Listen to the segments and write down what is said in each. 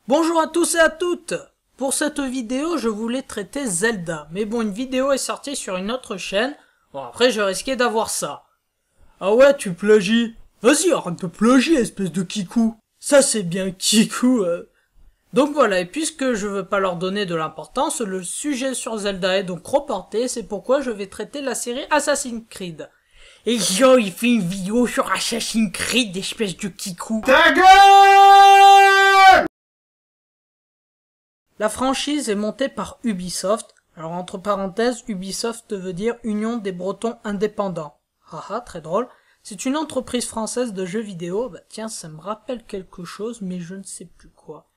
Bonjour à tous et à toutes. Pour cette vidéo, je voulais traiter Zelda. Mais bon, une vidéo est sortie sur une autre chaîne. Bon, après, je risquais d'avoir ça. Ah ouais, tu plagies. Vas-y, arrête de plagier, espèce de kikou. Ça, c'est bien kikou. Donc voilà, et puisque je veux pas leur donner de l'importance, le sujet sur Zelda est donc reporté. C'est pourquoi je vais traiter la série Assassin's Creed. Et yo, il fait une vidéo sur Assassin's Creed, espèce de kikou. Ta gueule! La franchise est montée par Ubisoft. Alors entre parenthèses, Ubisoft veut dire Union des Bretons Indépendants. Haha, très drôle. C'est une entreprise française de jeux vidéo. Bah tiens, ça me rappelle quelque chose, mais je ne sais plus quoi.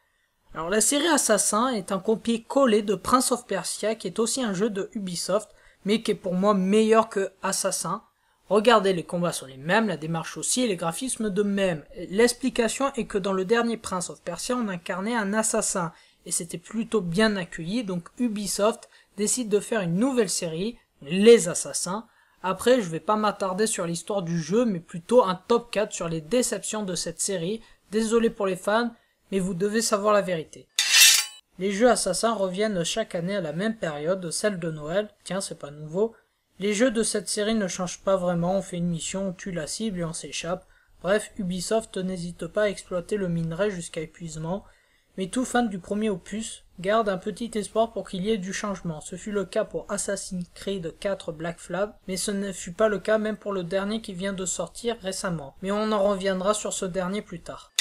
Alors la série Assassin est un copier-coller de Prince of Persia, qui est aussi un jeu de Ubisoft, mais qui est pour moi meilleur que Assassin. Regardez, les combats sont les mêmes, la démarche aussi, et les graphismes de même. L'explication est que dans le dernier Prince of Persia, on incarnait un assassin, et c'était plutôt bien accueilli, donc Ubisoft décide de faire une nouvelle série, Les Assassins. Après, je vais pas m'attarder sur l'histoire du jeu, mais plutôt un top 4 sur les déceptions de cette série. Désolé pour les fans, mais vous devez savoir la vérité. Les jeux Assassins reviennent chaque année à la même période, celle de Noël. Tiens, c'est pas nouveau. Les jeux de cette série ne changent pas vraiment, on fait une mission, on tue la cible et on s'échappe. Bref, Ubisoft n'hésite pas à exploiter le minerai jusqu'à épuisement. Mais tout fan du premier opus garde un petit espoir pour qu'il y ait du changement. Ce fut le cas pour Assassin's Creed 4 Black Flag, mais ce ne fut pas le cas même pour le dernier qui vient de sortir récemment. Mais on en reviendra sur ce dernier plus tard.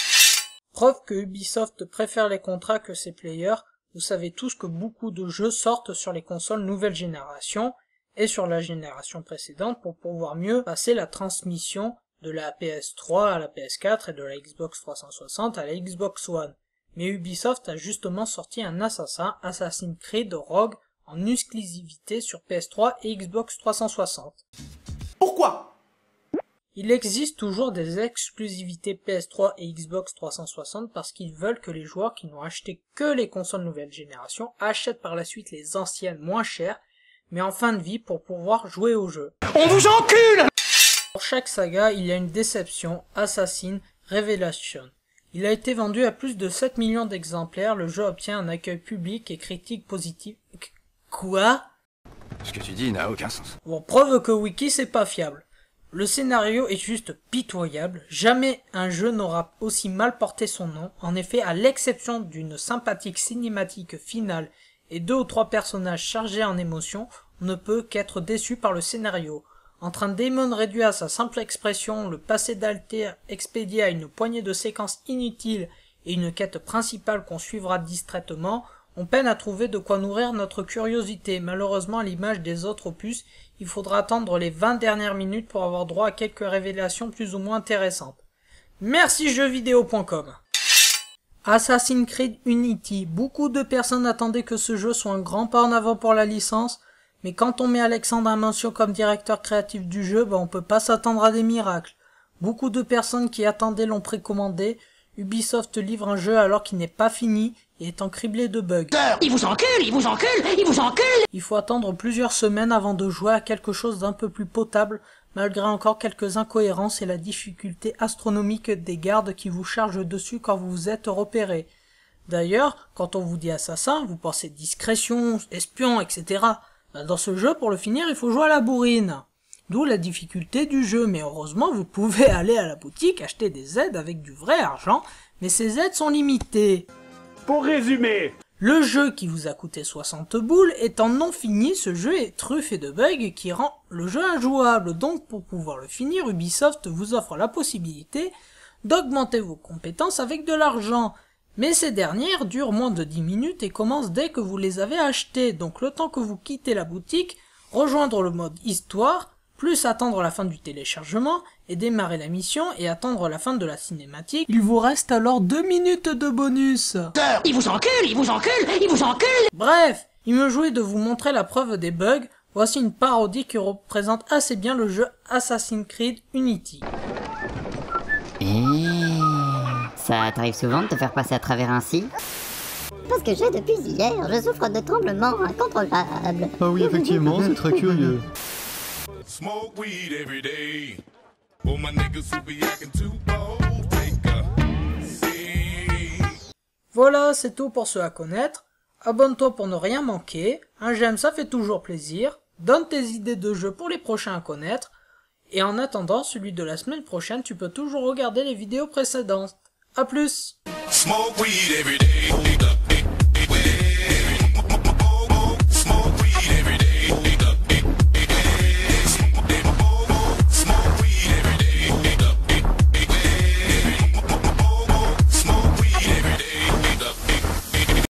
Preuve que Ubisoft préfère les contrats que ses players, vous savez tous que beaucoup de jeux sortent sur les consoles nouvelle génération, et sur la génération précédente pour pouvoir mieux passer la transmission de la PS3 à la PS4 et de la Xbox 360 à la Xbox One. Mais Ubisoft a justement sorti un assassin, Assassin's Creed Rogue, en exclusivité sur PS3 et Xbox 360. Pourquoi? Il existe toujours des exclusivités PS3 et Xbox 360 parce qu'ils veulent que les joueurs qui n'ont acheté que les consoles nouvelle génération achètent par la suite les anciennes moins chères, mais en fin de vie pour pouvoir jouer au jeu. On vous encule! Pour chaque saga, il y a une déception, Assassin Revelation. Il a été vendu à plus de 7 millions d'exemplaires, le jeu obtient un accueil public et critique positif. Quoi? Ce que tu dis n'a aucun sens. Bon, preuve que Wiki c'est pas fiable. Le scénario est juste pitoyable, jamais un jeu n'aura aussi mal porté son nom, en effet à l'exception d'une sympathique cinématique finale et 2 ou 3 personnages chargés en émotion, on ne peut qu'être déçu par le scénario. Entre un démon réduit à sa simple expression, le passé d'Altair expédié à une poignée de séquences inutiles et une quête principale qu'on suivra distraitement, on peine à trouver de quoi nourrir notre curiosité. Malheureusement, à l'image des autres opus, il faudra attendre les 20 dernières minutes pour avoir droit à quelques révélations plus ou moins intéressantes. Merci jeuxvideo.com. Assassin's Creed Unity. Beaucoup de personnes attendaient que ce jeu soit un grand pas en avant pour la licence, mais quand on met Alexandre Amancio comme directeur créatif du jeu, on peut pas s'attendre à des miracles. Beaucoup de personnes qui attendaient l'ont précommandé. Ubisoft livre un jeu alors qu'il n'est pas fini et étant criblé de bugs. Il vous encule, il vous encule, il vous encule! Il faut attendre plusieurs semaines avant de jouer à quelque chose d'un peu plus potable, malgré encore quelques incohérences et la difficulté astronomique des gardes qui vous chargent dessus quand vous vous êtes repéré. D'ailleurs, quand on vous dit assassin, vous pensez discrétion, espion, etc. Dans ce jeu, pour le finir, il faut jouer à la bourrine. D'où la difficulté du jeu, mais heureusement, vous pouvez aller à la boutique acheter des aides avec du vrai argent, mais ces aides sont limitées. Pour résumer, Le jeu qui vous a coûté 60 boules étant non fini, ce jeu est truffé de bugs qui rend le jeu injouable. Donc pour pouvoir le finir, Ubisoft vous offre la possibilité d'augmenter vos compétences avec de l'argent. Mais ces dernières durent moins de 10 minutes et commencent dès que vous les avez achetées. Donc le temps que vous quittez la boutique, rejoindre le mode histoire, plus attendre la fin du téléchargement et démarrer la mission et attendre la fin de la cinématique, il vous reste alors 2 minutes de bonus. il vous encule, il vous encule, il vous encule! Bref, il me jouait de vous montrer la preuve des bugs. Voici une parodie qui représente assez bien le jeu Assassin's Creed Unity. Ça t'arrive souvent de te faire passer à travers un si? Parce que depuis hier, je souffre de tremblements incontrôlables. Ah oui, effectivement, c'est très curieux. Smoke weed every day. For my niggas who be acting too bold, take a seat. Voilà, c'est tout pour ce à connaître. Abonne-toi pour ne rien manquer. Un j'aime, ça fait toujours plaisir. Donne tes idées de jeux pour les prochains à connaître. Et en attendant, celui de la semaine prochaine, tu peux toujours regarder les vidéos précédentes. A plus! Smoke weed every day.